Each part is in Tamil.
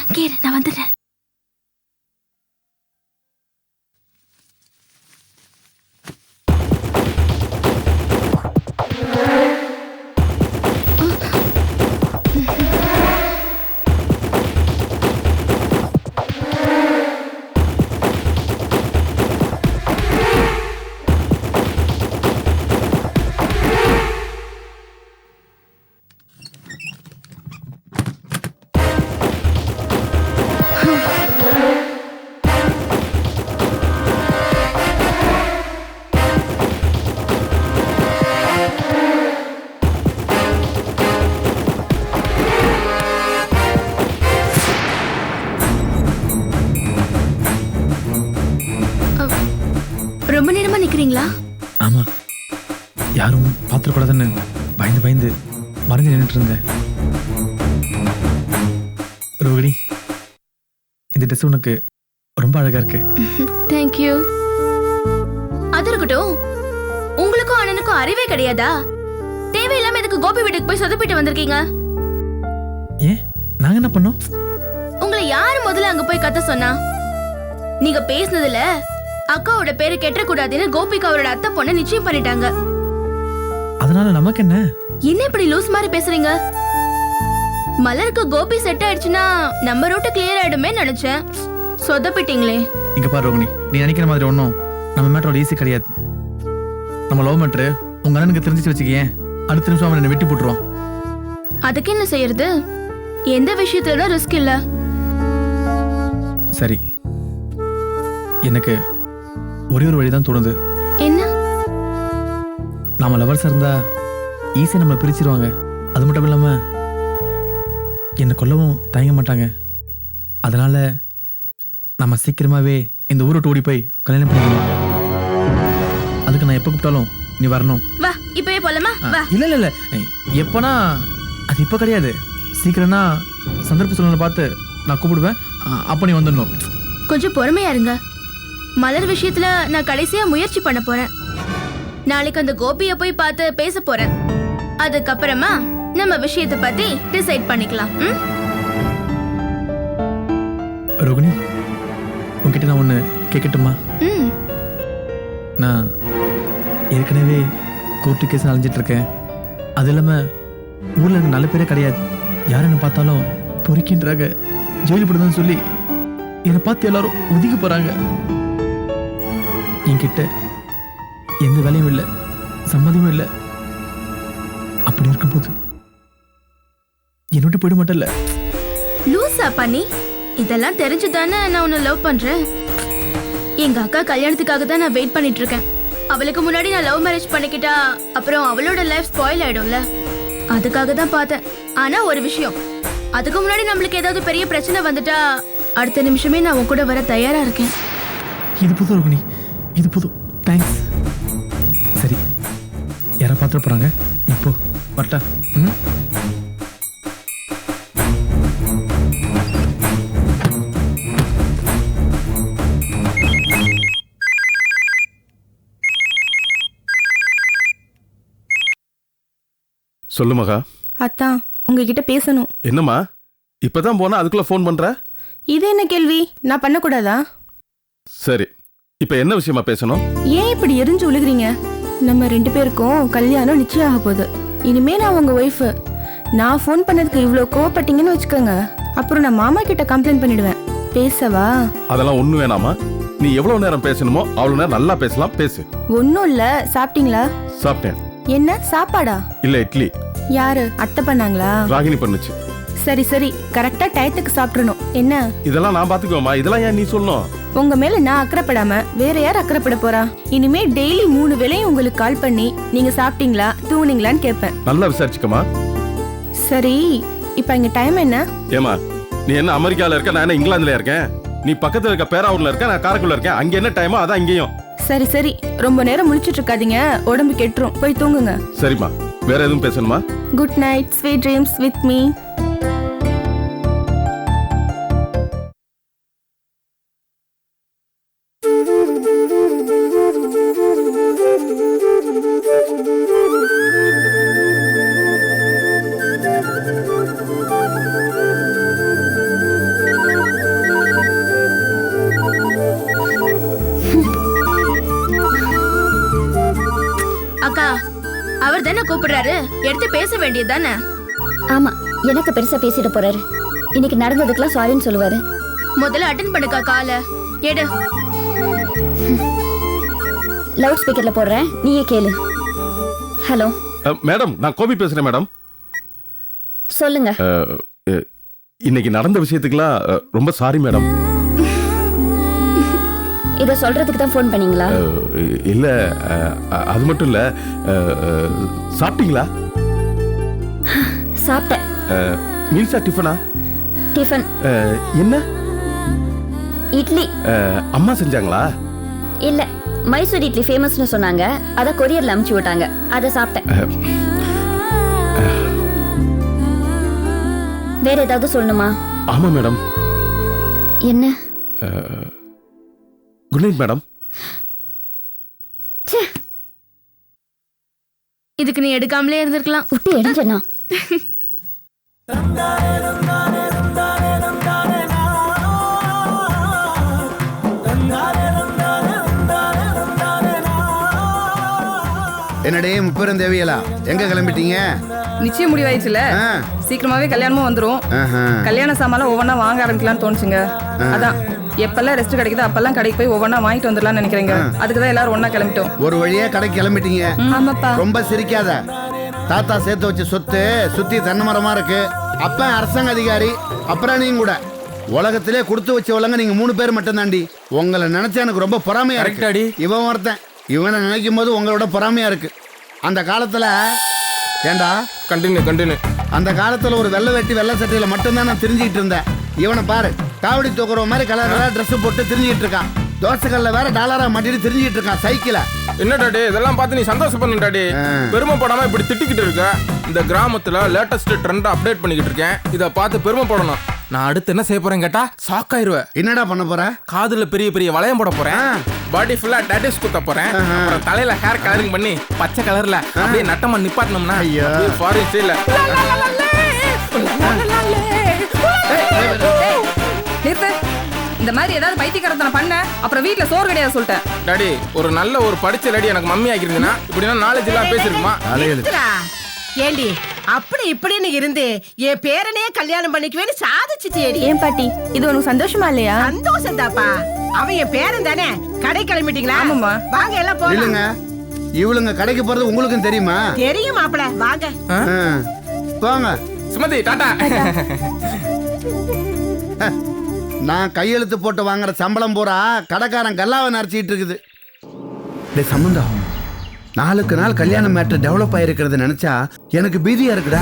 அங்கே இரு, நான் வந்துடுறேன். ரொம்ப நேரமா நிக்கிறீங்களா? ஆமா, யாரும் பாத்திரக்கூடாதுன்னு பயந்து பயந்து மறைஞ்சு நின்றுட்டு இருந்தேன். ரோகிணி, இந்த ட்ரெஸ் உனக்கு ரொம்ப அழகா இருக்கு. தேங்க்யூ. அது இருக்கட்டும், உங்களுக்கும் அண்ணனுக்கும் அறிவே கிடையாதா? தேவையில்லாம எதுக்கு கோபி வீட்டுக்கு போய் சொதப்பிட்டு வந்திருக்கீங்க? ஏன், நாங்க என்ன பண்ணோம்? உங்களை யாரு முதல்ல அங்க போய் கத்த சொன்னா? நீங்க பேசினதுல அக்காவோட பேரு கெட்டக்கூடாதுன்னு கோபிக்கு அவரோட அத்தை பொண்ணை நிச்சயம் பண்ணிட்டாங்க. அதனால நமக்கு என்ன? என்ன இப்படி லூஸ் மாதிரி பேசுறீங்க? மலருக்கு கோபி செட் ஆயிடுச்சுன்னா நம்ம ரூட் கிளியர் ஆயிடுமே நினைச்சேன். சொதப்பிட்டீங்களே. இங்க பாரு ரோகிணி, நீ நினைக்கிற மாதிரி ஒன்றும் நம்ம மேட்டரோட ஈஸி கிடையாது. நம்ம லவ் மேட்ரு உங்க அண்ணனுக்கு தெரிஞ்சிச்சு வச்சுக்கேன், அடுத்த நிமிஷம் அவன் என்னை வெட்டி போட்டுருவான். அதுக்கு என்ன செய்யறது? எந்த விஷயத்துல ரிஸ்க் இல்ல. சரி, எனக்கு ஒரே ஒரு வழிதான் தோணுது. என்ன? நாம லவர்ஸ் இருந்தா ஈஸியா நம்மளை பிரிச்சிருவாங்க. அது மட்டும் இல்லாம என்னை கொல்லவும் தயங்க மாட்டாங்க. அதனால நம்ம சீக்கிரமாவே இந்த ஊரை ஓடி போய் கல்யாணம் பண்ணிக்கணும். அதுக்கு நான் எப்ப கூப்பிட்டாலும் நீ வரணும். வா, இப்பவே போலாமா? வா. இல்ல இல்ல இல்ல, எப்பனா அது இப்ப கிடையாது. சீக்கிரம்னா சந்தர்ப்ப சூழ்நிலை பார்த்து நான் கூப்பிடுவேன், அப்ப நீ வந்துடணும். கொஞ்சம் பொறுமையா இருங்க. மலர் விஷயத்துல நான் கடைசியா முயற்சி பண்ண போறேன். நாளைக்கு அந்த கோபியை போய் பார்த்து பேச போறேன். அதுக்கப்புறமா நம்ம விஷயத்தை பத்தி டிசைட் பண்ணிக்கலாம். ரோகிணி, உன்கிட்ட நான் ஒண்ணு கேட்கட்டுமா? நான் ஏற்கனவே கோர்ட்டு கேஸ் அலைஞ்சிட்டு இருக்கேன். அது இல்லாம ஊர்ல எனக்கு நல்ல பேரே கிடையாது. யாருன்னு பார்த்தாலும் பொறுக்கின்றாங்க, ஜெயிலு போடுதுன்னு சொல்லி என்னை பார்த்து எல்லாரும் ஒதுக்கி போறாங்க. என்கிட்ட எந்த வேலையும் இல்லை, சம்மதியும் இல்லை. அப்படி இருக்கும்போது என்னோட போயிட மாட்டேன்ல. லூசா பண்ணி இதெல்லாம் தெரிஞ்சுதானே நான் உன்னை லவ் பண்றேன். எங்க அக்கா கல்யாணத்துக்காக தான் நான் வெயிட் பண்ணிட்டு இருக்கேன். அவளுக்கு முன்னாடி நான் லவ் மேரேஜ் பண்ணிக்கிட்டா அப்புறம் அவளோட லைஃப் ஸ்பாயில் ஆயிடும்ல. அதுக்காக தான் பார்த்தேன். ஆனா ஒரு விஷயம், அதுக்கு முன்னாடி நம்மளுக்கு ஏதாவது பெரிய பிரச்சனை வந்துட்டா அடுத்த நிமிஷமே நான் உன் கூட வர தயாரா இருக்கேன். இது புது ரோகிணி, இது புது. தேங்க்ஸ். சரி, யாரை பார்த்துட்டு போறாங்க? இப்போ வரட்டா? சொல்லு மகா. அத்தான், உங்ககிட்ட பேசணும். என்னம்மா, இப்பதான் போனா அதுக்குள்ள ஃபோன் பண்ற? இது என்ன கேள்வி? நான் பண்ணக்கூடாதா? சரி, இப்ப என்ன விஷயமா பேசணும்? ஏன் இப்படி எரிஞ்சு விழுகிறீங்க? நம்ம 2 பேருக்கும் கல்யாணம் நிச்சயம் ஆக போகுது. இனிமே நான் உங்க ஒய்ஃப். நான் ஃபோன் பண்ணதுக்கு இவ்வளோ கோவப்பட்டீங்கன்னு வச்சுக்கோங்க, அப்புறம் நான் மாமா கிட்ட கம்ப்ளைண்ட் பண்ணிடுவேன். பேசவா? அதெல்லாம் ஒண்ணு வேணாமா. நீ எவ்வளவு நேரம் பேசணுமோ அவ்வளவு நேரம் நல்லா பேசலாம், பேசு. ஒன்னும் இல்ல. சாப்பிட்டீங்களா? சாப்பிட்டேன். என்ன சாப்பாடா? இல்ல, இட்லி. யாரு? அத்தை பண்ணாங்களா? ராகினி பண்ணுச்சு. சரி சரி, கரெக்டா டயத்துக்கு சாப்பிடணும். என்ன? இதெல்லாம் நான் பாத்துக்குவேமா, இதெல்லாம் ஏன் நீ சொல்லணும்? உங்க மேல நான் அக்கறைப்படாம வேற யார் அக்கறைப்பட போறா? இனிமே டெய்லி 3 வேளையும் உங்களுக்கு கால் பண்ணி நீங்க சாப்பிட்டீங்களா தூங்குனீங்களான்னு கேட்பேன். நல்லா விசாரிச்சுக்கமா. சரி, இப்ப இங்க டைம் என்ன? ஏமா, நீ என்ன அமெரிக்கால இருக்க, நான் என்ன இங்கிலாந்துல இருக்கேன்? நீ பக்கத்துல இருக்க பேராவூர்ல இருக்க, நான் காரைக்குடில இருக்கேன். அங்க என்ன டைமோ அதான் இங்கேயும். சரி சரி, ரொம்ப நேரம் முழிச்சிட்டு இருக்காதீங்க, உடம்பு கெட்டுரும். போய் தூங்குங்க. சரிம்மா, வேற எதுவும் பேசணுமா? Good night, sweet dreams with me. கூப்பிடுறாரு, எடுத்து பேச வேண்டியது தானே? ஆமா, எனக்கு பெருசா பேசிட்டு போறாரு. இன்னைக்கு நடந்ததுக்கெல்லாம் சாரின்னு சொல்லுவாரு. முதல்ல அட்டன் பண்ணுக்கா கால எடு. லவுட் ஸ்பீக்கர்ல போடுறேன், நீயே கேளு. ஹலோ மேடம், நான் கோபி பேசுறேன் மேடம். சொல்லுங்க. இன்னைக்கு நடந்த விஷயத்துக்குலாம் ரொம்ப சாரி மேடம். இத சொல்றதுக்கு தான் ஃபோன் பண்ணீங்களா? இல்ல, அது மட்டும் இல்ல. சாப்பிட்டீங்களா? சாப்பிட்டேன். மீல்ஸா டிஃபனா? டிஃபன். என்ன? இட்லி. அம்மா செஞ்சாங்களா? இல்ல, மைசூர் இட்லி ஃபேமஸ்னு சொன்னாங்க, அத கொரியர்ல அனுப்பிச்சு விட்டாங்க, அத சாப்பிட்டேன். வேற ஏதாவது சொல்லணுமா? ஆமா மேடம். என்ன? Good night madam. இதுக்கு நீ எடுக்காமலே இருந்திருக்கலாம். விட்டு எரிஞ்சனா? என்னடே முப்பெரும் தேவியலா, எங்க கிளம்பிட்டீங்க? நிச்சயம் முடிவாயிடுச்சுல, சீக்கிரமாவே கல்யாணமும் வந்துரும். கல்யாண சாமான் ஒவ்வொன்னா வாங்க ஆரம்பிக்கலாம்னு தோணுச்சுங்க. அதான் எப்பெல்லாம் ரெஸ்ட் கிடைக்குதோ அப்பெல்லாம் கடைக்கு போய் ஒவ்வொன்னா வாங்கிட்டு வந்துடலாம்னு நினைக்கிறேங்க. அதுக்குதான் எல்லாரும் ஒன்னா கிளம்பிட்டோம். ஒரு வழியா கடைக்கு கிளம்பிட்டீங்க. ஆமாப்பா. ரொம்ப சிரிக்காத. தாத்தா சேர்த்து வச்ச சொத்து சுத்தி தென்னை மரமா இருக்கு. அப்ப அரசாங்க அதிகாரி, அப்புறம் நீங்க கூட உலகத்திலே கொடுத்து வச்சவளங்க நீங்க 3 பேர் மட்டும் தாண்டி. உங்களை நினைச்சா எனக்கு ரொம்ப பொறாமையா இருக்கு. இவன் ஒருத்தன், இவனை நினைக்கும் போது உங்களோட பொறாமையா இருக்கு. அந்த காலத்துல ஏண்டா கண்டினியூ அந்த காலத்துல ஒரு வெள்ளை வெட்டி வெள்ளை சட்டையில மட்டும்தான் நான் தெரிஞ்சுக்கிட்டு இருந்தேன். இவனை பாரு, காவடி தூக்குற மாதிரி கலர் ட்ரெஸ் போட்டு தெரிஞ்சுக்கிட்டு இருக்கான். தோசைக்கல்ல வேற டாலரா மாட்டிட்டு தெரிஞ்சுக்கிட்டு இருக்கான் சைக்கிள. என்ன டாடி இதெல்லாம் பார்த்து நீ சந்தோஷப்படணும் டாடி. பெருமைப்படாம இப்படி திட்டிக்கிட்டு இருக்க. இந்த கிராமத்துல லேட்டஸ்ட் ட்ரெண்ட் அப்டேட் பண்ணிக்கிட்டு இருக்கேன். இத பார்த்து பெருமைப்படணும். நான் அடுத்து என்ன செய்ய போறேன் கேட்டா ஷாக் ஆயிருவேன். என்னடா பண்ண போற? காதுல பெரிய பெரிய வளையம் போட போறேன். பாடி ஃபுல்லா டாட்டூஸ் குத்த போறேன். அப்புறம் தலையில ஹேர் கலரிங் பண்ணி பச்சை கலர்ல அப்படியே நட்டமா நிப்பாட்டணும்னா ஃபாரின் ஸ்டைல்ல. இந்த மாதிரி ஏதாவது பைத்தியக்காரத்தனை பண்ண அப்புறம் வீட்ல சோறு கிடையாது சொல்லிட்டேன். டாடி ஒரு நல்ல ஒரு படிச்ச லேடி எனக்கு மம்மி ஆக்கிருந்தீங்கன்னா இப்படின்னா நாலேஜ் எல்லாம் பேசிருக்குமா? ஏண்டி அப்படி இப்படின்னு இருந்து என் பேரனே கல்யாணம் பண்ணிக்குவேன்னு சாதிச்சுட்டேடி. ஏன் பாட்டி, இது உனக்கு சந்தோஷமா இல்லையா? சந்தோஷம் தாப்பா. அவன் என் பேரன் தானே. கடை கிளம்பிட்டீங்களா? ஆமாம்மா. வாங்க எல்லாம் போலாம். இல்லங்க, இவளுங்க கடைக்கு போறது உங்களுக்கும் தெரியுமா? தெரியும் மாப்பிள, வாங்க போங்க. சுமதி டாடா. நான் கையெழுத்து போட்டு வாங்குற சம்பளம் பூரா கடைக்காரன் கல்லாவை நரைச்சிட்டு இருக்குது. டேய் சம்பந்தம், நாளுக்கு நாள் கல்யாண மேட்டர் டெவலப் ஆயிருக்கிறத நினைச்சா எனக்கு பீதியா இருக்குடா.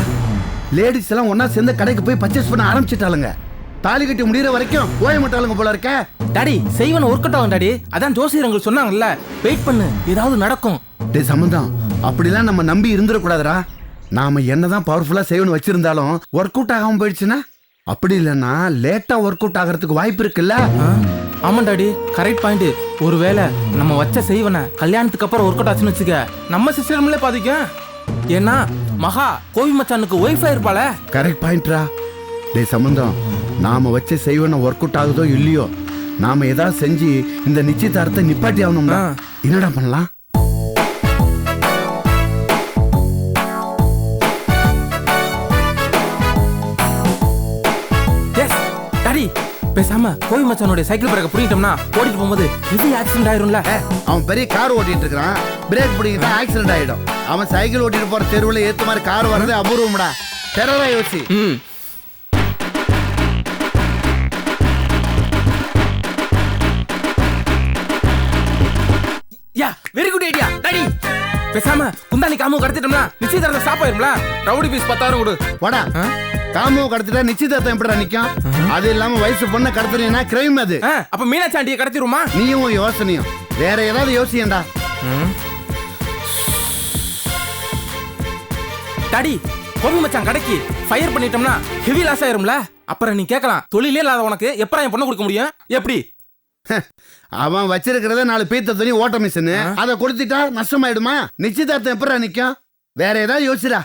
லேடிஸ் எல்லாம் ஒன்னா சேர்ந்து கடைக்கு போய் பர்ச்சேஸ் பண்ண ஆரம்பிச்சுட்டாளுங்க. தாலி கட்டி முடிகிற வரைக்கும் ஓய மாட்டாளுங்க போல இருக்க. டாடி செய்வன ஒர்க் அவுட் ஆகும் டாடி. அதான் ஜோசியர்கள் சொன்னாங்கல்ல, வெயிட் பண்ணு ஏதாவது நடக்கும். டேய் சம்பந்தம், அப்படிலாம் நம்ம நம்பி இருந்துடக்கூடாதுடா. நாம என்னதான் பவர்ஃபுல்லா செய்வனு வச்சிருந்தாலும் ஒர்க் அவுட் ஆகாம போயிடுச்சுன்னா, அப்படி இல்லைன்னா லேட்டா ஒர்க் அவுட் ஆகிறதுக்கு வாய்ப்பு இருக்குல்ல. ஆமா டாடி, கரெக்ட் பாயிண்ட். ஒருவேளை நம்ம வச்ச செய்வன கல்யாணத்துக்கு அப்புறம் ஒர்க் அவுட் ஆச்சுன்னு வச்சுக்க, நம்ம சிஸ்டம்ல பாதிக்கும். ஏன்னா மகா கோவி மச்சானுக்கு ஒய்ஃபா இருப்பாள. கரெக்ட் பாயிண்ட்ரா. டேய் சம்பந்தம், நாம வச்ச செய்வன ஒர்க் அவுட் ஆகுதோ இல்லையோ, நாம ஏதாவது செஞ்சு இந்த நிச்சயதார்த்தத்தை நிப்பாட்டி ஆகணும்னா என்னடா பண்ணலாம்? பேசாம கோவி மச்சானோட சைக்கிள் பிரேக்க புடிங்கிட்டோம்னா ஓடிட்டு போகும்போது இது ஆக்சிடென்ட் ஆயிரும்ல. அவன் பெரிய கார் ஓட்டிட்டு இருக்கான், பிரேக் பிடிக்கிட்டா ஆக்சிடென்ட் ஆயிடும். அவன் சைக்கிள் ஓட்டிட்டு போற தெருவுல ஏத்த மாதிரி கார் வர்றது அபூர்வம்டா. டெரரா யோசி. Yeah very good idea daddy. பேசாம குந்தானி காமு கடத்திட்டோம்னா நிச்சயதார்த்தம் ஸ்டாப் ஆயிரும்ல. ரவுடி பீஸ் 10,000 கொடு. போடா. காமு கடத்திட்டா நிச்சயதார்த்தம் எப்படிடா நிக்கும்? அது இல்லாம வயசு பொண்ணு கடத்துறீங்கன்னா கிரைம் அது. அப்ப மீனாட்சி ஆண்டியை கடத்திடுமா? நீயும் யோசனையும் வேற ஏதாவது யோசியண்டா. டாடி கோபி மச்சான் கடைக்கு ஃபயர் பண்ணிட்டோம்னா ஹெவி லாஸ் ஆயிரும்ல. அப்புறம் நீ கேட்கலாம், தொழிலே இல்லாத உனக்கு எப்பறம் என் பொண்ணு கொடுக்க முடியும்? எப்படி? அவன் வச்சிருக்கிறத 4 பீத்த துணி ஓட்ட மிஷின், அதை கொடுத்துட்டா நஷ்டமாயிடுமா? நிச்சயதார்த்தம் எப்படா நிக்கும்? வேற ஏதாவது யோசிடா.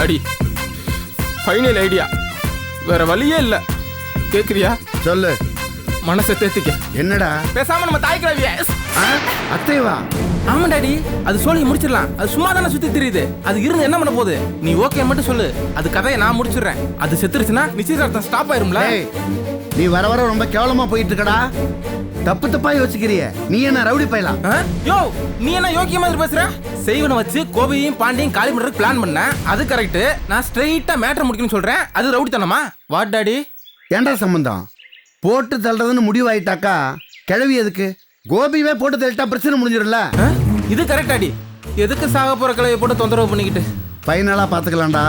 டாடி ஃபைனல் ஐடியா, வேற வழியே இல்ல. கேக்குறியா? சொல்லு. மனசை தேத்திக்க. என்னடா? பேசாம நம்ம தாய் கிழவிய. அத்தைவா? ஆமா டாடி, அது சொல்லி முடிச்சிடலாம். அது சும்மா தானே சுத்தி தெரியுது. அது இருந்து என்ன பண்ண போகுது? நீ ஓகே மட்டும் சொல்லு, அது கதையை நான் முடிச்சிடுறேன். அது செத்துருச்சுன்னா நிச்சயதார்த்தம் ஸ்டாப் ஆயிரும்ல. நீ வர வர ரொம்ப கேவலமா போயிட்டு இருக்கடா. தப்பு தப்பா யோசிக்கிறிய. நீ என்ன ரவுடி பையலாம்? யோ, நீ என்ன யோக்கிய மாதிரி பேசுற? செய்வனை வச்சு கோபியையும் பாண்டியும் காலி பண்றதுக்கு பிளான் பண்ண, அது கரெக்ட். நான் ஸ்ட்ரெயிட்டா மேட்டர் முடிக்கணும்னு சொல்றேன், அது ரவுடி தானமா? What daddy? ஏண்டா சம்பந்தம்? போட்டு தள்ளுறதுன்னு முடிவாயிட்டாக்கா கிழவி எதுக்கு? கோபிவே போட்டு தள்ளிட்டா பிரச்சனை முடிஞ்சிடல. இது கரெக்ட் டாடி. எதுக்கு சாக போற கிழவியை போட்டு தொந்தரவு பண்ணிக்கிட்டு? ஃபைனலா பாத்துக்கலாம்டா.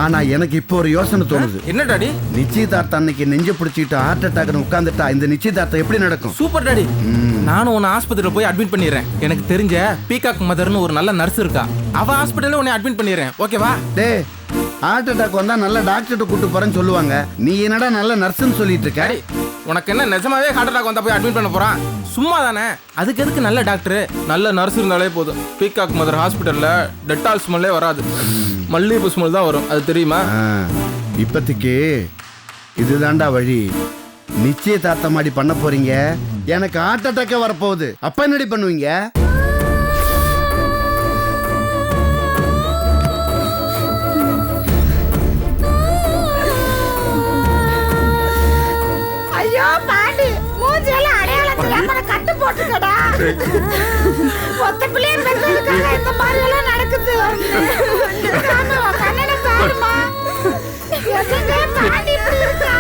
ஆனா எனக்கு இப்போ ஒரு யோசனை தோணுது. என்ன டாடி? நிச்சயதார்த்தம் அன்னைக்கு நெஞ்ச பிடிச்சிட்டு ஹார்ட் அட்டாக்னு உட்காந்துட்டா இந்த நிச்சயதார்த்தம் எப்படி நடக்கும்? Super daddy. நானும் உன்னை ஆஸ்பத்திரியில் போய் அட்மிட் பண்ணிடுறேன். எனக்கு தெரிஞ்ச பீகாக் மதர்னு ஒரு நல்ல நர்ஸ் இருக்கா, அவ ஹாஸ்பிட்டல்ல உன்னை அட்மிட் பண்ணிடுறேன். ஓகேவா? டே, ஹார்ட் அட்டாக் வந்தா நல்ல டாக்டர்கிட்ட கூட்டு போறேன்னு சொல்லுவாங்க. நீ என்னடா நல்ல நர்ஸ்ன்னு சொல்லிட்டு இருக்க? டாடி, உனக்கு என்ன நிஜமாவே ஹார்ட் அட்டாக் வந்தா போய் அட்மிட் பண்ண போறான்? சும்மா தானே. அதுக்கு எதுக்கு நல்ல டாக்டர், நல்ல நர்ஸ் இருந்தாலே போதும். பீகாக் மதர் ஹாஸ்பிட்டல்ல டெட்டால் ஸ்மெல்லே வராது, மல்லிகைப்பூ ஸ்மெல் தான் வரும். அது தெரியுமா? இப்போதைக்கு இதுதான்டா வழி. நிச்சயதார்த்தம் மாதிரி பண்ண போறீங்க, எனக்கு ஹார்ட் அட்டாக்கே வரப்போகுது. அப்ப என்னடி பண்ணுவீங்க? ஐயோ பாண்டி, மூஞ்சில அடையாளம் தெரியாம கட்டு போட்டுக்கடா. ஒத்த பிள்ளைய பெற்றதுக்காக இந்த மாதிரி எல்லாம் நடக்குது. கண்ணனை பாருமா. எதுங்க பாண்டி இப்படி இருக்கா?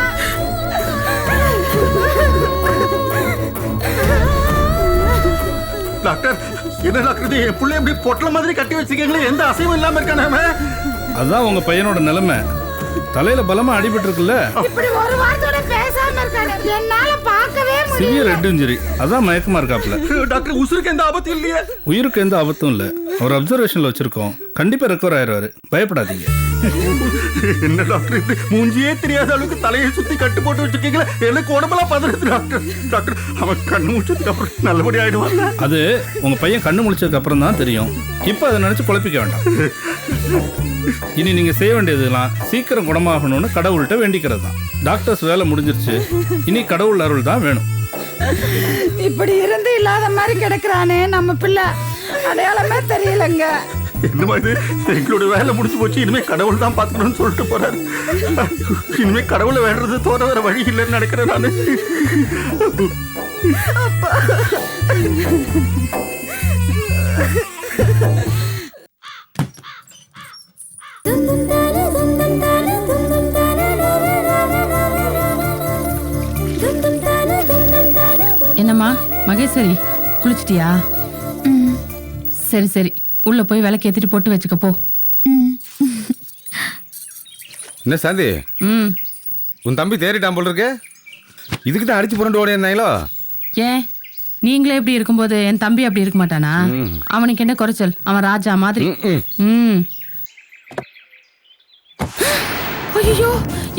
டாக்டர், என்ன டாக்டர் இது? என் பிள்ளை எப்படி பொட்டல மாதிரி கட்டி வச்சுக்கீங்களே, எந்த அசைவும் இல்லாம இருக்கானே. அதான் உங்க பையனோட நிலைமை. தலையில பலமா அடிபட்டு இருக்குல்ல. இப்படி ஒரு வாரத்தோட பேசாம இருக்கானே, என்னால பார்க்கவே முடியல. சிவியர் ஹெட் இன்ஜுரி, அதான் மயக்கமா இருக்காப்ல. டாக்டர், உசுருக்கு எந்த ஆபத்தும் இல்லையே? உயிருக்கு எந்த ஆபத்தும் இல்ல. அவர் அப்சர்வேஷன்ல வச்சிருக்கோம், கண்டிப்பா ரெக்கவர் ஆயிடுவாரு, பயப்படாதீங்க. என்ன டாக்டர் இப்படி மூஞ்சியே தெரியாத அளவுக்கு தலையை சுத்தி கட்டு போட்டு வச்சிருக்கீங்களா? எனக்கு உடம்பெல்லாம் பதறது டாக்டர். டாக்டர், அவன் கண்ணு முடிச்சதுக்கு அப்புறம் நல்லபடி ஆயிடுவாங்க. அது உங்க பையன் கண்ணு முழிச்சதுக்கு அப்புறம் தான் தெரியும். இப்ப அதை நினைச்சு குழப்பிக்க வேண்டாம். இனி நீங்க செய்ய வேண்டியதுலாம் சீக்கிரம் குணமாகணும்னு கடவுள்கிட்ட வேண்டிக்கிறது தான். டாக்டர்ஸ் வேலை முடிஞ்சிருச்சு, இனி கடவுள் அருள் தான் வேணும். இப்படி இருந்து இல்லாத மாதிரி கிடக்குறானே நம்ம பிள்ளை, அடையாளமே தெரியலங்க. என்ன மாதிரி எங்களோட வேலை முடிச்சு போச்சு, இனிமே கடவுள் தான் பார்க்கணும்னு சொல்லிட்டு போறாரு. இனிமே கடவுளை வேண்டது தோற வேற வழி இல்லைன்னு நினைக்கிறேன் நானு. என்னம்மா மகேஸ்வரி, குளிச்சிட்டியா? சரி சரி, உள்ள போய் விளக்கு ஏத்திட்டு போட்டு வச்சுக்க போ. என்ன சாந்தி, உன் தம்பி தேறிட்டான் போல் இருக்கு. இதுக்கு தான் அடிச்சு புரண்டு ஓடி இருந்தாங்களோ? ஏன் நீங்களே இப்படி இருக்கும்போது என் தம்பி அப்படி இருக்க மாட்டானா? அவனுக்கு என்ன குறைச்சல்? அவன் ராஜா மாதிரி. ஐயோ,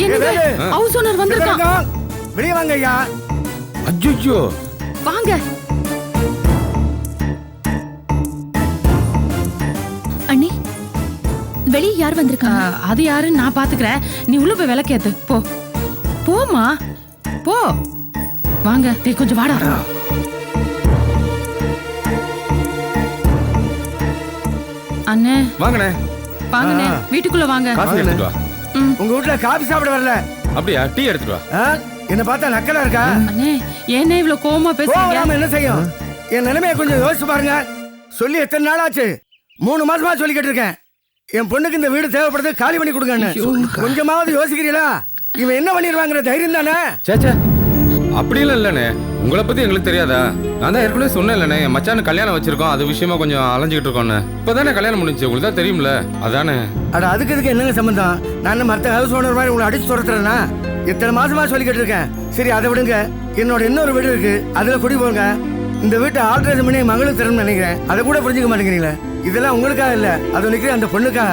என்னங்க ஹவுஸ் ஓனர் வந்திருக்கான். வெளியே வாங்க ஐயா. அஜ்ஜோ, வாங்க. அண்ணி, வெளியே யார் வந்திருக்காங்க? அது யாருன்னு நான் பாத்துக்கிறேன், நீ உள்ள போய் விளக்கேத்து போ. போமா போ. வாங்க, டேய் கொஞ்சம் வாடா. அண்ணே வாங்கண்ணே. வாங்கண்ணே, வீட்டுக்குள்ள வாங்க. காஃபி எடுத்துட்டு வா. உங்க வீட்டுல காபி சாப்பிட வரல. அப்படியா? டீ எடுத்துட்டு வா. என்ன பார்த்தா நக்கலா இருக்கா? அண்ணே, ஏனே இவ்வளவு கோவமா பேசுறீங்க? என்ன செய்யும்? என் நிலைமைய கொஞ்சம் யோசிச்சு பாருங்க. சொல்லி எத்தனை நாள் ஆச்சு? 3 மாசமா சொல்லிக்கிட்டு இருக்கேன். என் பொண்ணுக்கு இந்த வீடு தேவைப்படுது, காலி பண்ணி கொடுங்கன்னு. கொஞ்சமாவது யோசிக்கிறீங்களா? இவன் என்ன பண்ணிடுவாங்கிற தைரியம் தானே? சேச்சே, அப்படிலாம் இல்லண்ணே. உங்களை பத்தி எங்களுக்கு தெரியாதா? நான் தான் ஏற்கனவே சொன்னேன் இல்லண்ணே, என் மச்சானு கல்யாணம் வச்சிருக்கோம், அது விஷயமா கொஞ்சம் அலைஞ்சிக்கிட்டு இருக்கோன்னு. இப்பதானே கல்யாணம் முடிஞ்சு, உங்களுக்கு தான் தெரியும்ல, அதானே. அட அதுக்கு இதுக்கு என்னங்க சம்பந்தம்? நான் மற்ற ஹவுஸ் ஓனர் மாதிரி உங்களை அடிச்சு துரத்துறேன்னா? இத்தனை மாசமா சொல்லிக்கிட்டு இருக்கேன். சரி அதை விடுங்க, என்னோட இன்னொரு வீடு இருக்கு, அதுல குடி போங்க. இந்த வீட்டை ஆல்ட்ரேஷன் பண்ணி மகளுக்கு தரணும்னு நினைக்கிறேன். அதை கூட புரிஞ்சுக்க மாட்டேங்கிறீங்களே. இதெல்லாம் உங்களுக்காக இல்ல, அது நினைக்கிறேன் அந்த பொண்ணுக்காக.